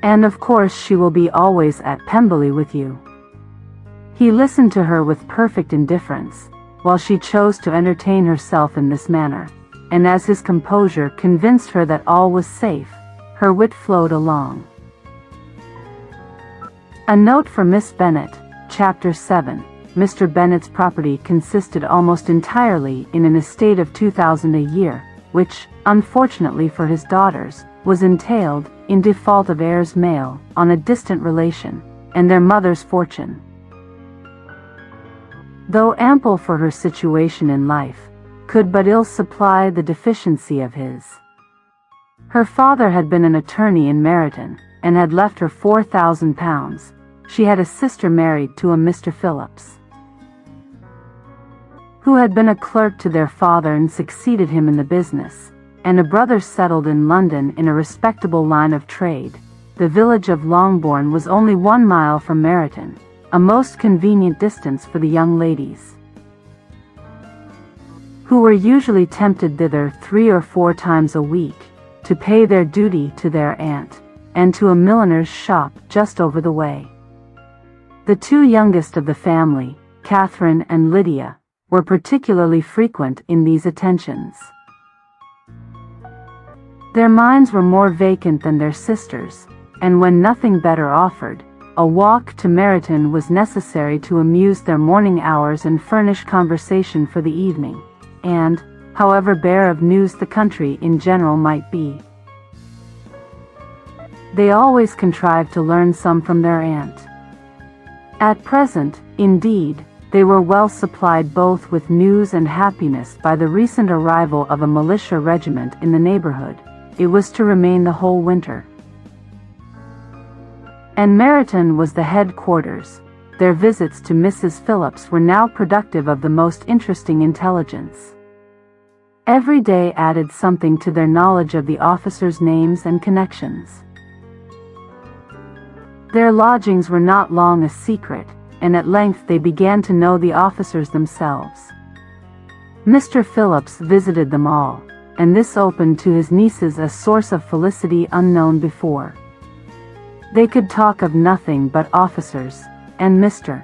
And of course she will be always at Pemberley with you. He listened to her with perfect indifference, while she chose to entertain herself in this manner, and as his composure convinced her that all was safe, her wit flowed along. A note for Miss Bennet, Chapter 7. Mr. Bennet's property consisted almost entirely in an estate of £2,000 a year, which, unfortunately for his daughters, was entailed, in default of heirs male, on a distant relation, and their mother's fortune. Though ample for her situation in life, could but ill supply the deficiency of his. Her father had been an attorney in Meryton, and had left her £4,000. She had a sister married to a Mr. Phillips, who had been a clerk to their father and succeeded him in the business, and a brother settled in London in a respectable line of trade. The village of Longbourn was only 1 mile from Meryton, a most convenient distance for the young ladies, who were usually tempted thither 3 or 4 times a week, to pay their duty to their aunt, and to a milliner's shop just over the way. The 2 youngest of the family, Catherine and Lydia, were particularly frequent in these attentions. Their minds were more vacant than their sisters', and when nothing better offered, a walk to Meryton was necessary to amuse their morning hours and furnish conversation for the evening, and, however bare of news the country in general might be, they always contrived to learn some from their aunt. At present, indeed, they were well supplied both with news and happiness by the recent arrival of a militia regiment in the neighborhood. It was to remain the whole winter, and Meryton was the headquarters. Their visits to Mrs. Phillips were now productive of the most interesting intelligence. Every day added something to their knowledge of the officers' names and connections. Their lodgings were not long a secret, and at length they began to know the officers themselves. Mr. Phillips visited them all, and this opened to his nieces a source of felicity unknown before. They could talk of nothing but officers, and Mr.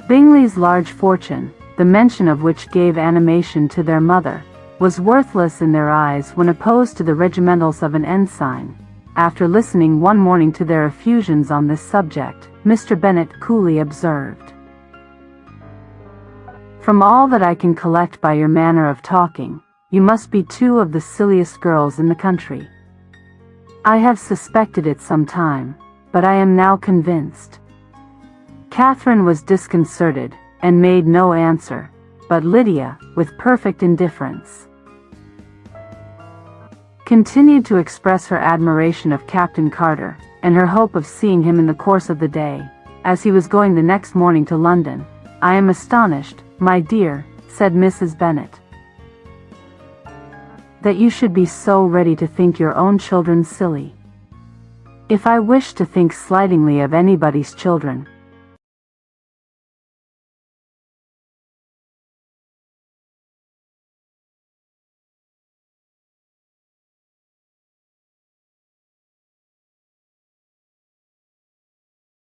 Bingley's large fortune, the mention of which gave animation to their mother, was worthless in their eyes when opposed to the regimentals of an ensign. After listening one morning to their effusions on this subject, Mr. Bennet coolly observed, "From all that I can collect by your manner of talking, you must be 2 of the silliest girls in the country. I have suspected it some time, but I am now convinced." Catherine was disconcerted, and made no answer, but Lydia, with perfect indifference, continued to express her admiration of Captain Carter, and her hope of seeing him in the course of the day, as he was going the next morning to London. "I am astonished, my dear," said Mrs. Bennet, "that you should be so ready to think your own children silly. If I wished to think slightingly of anybody's children,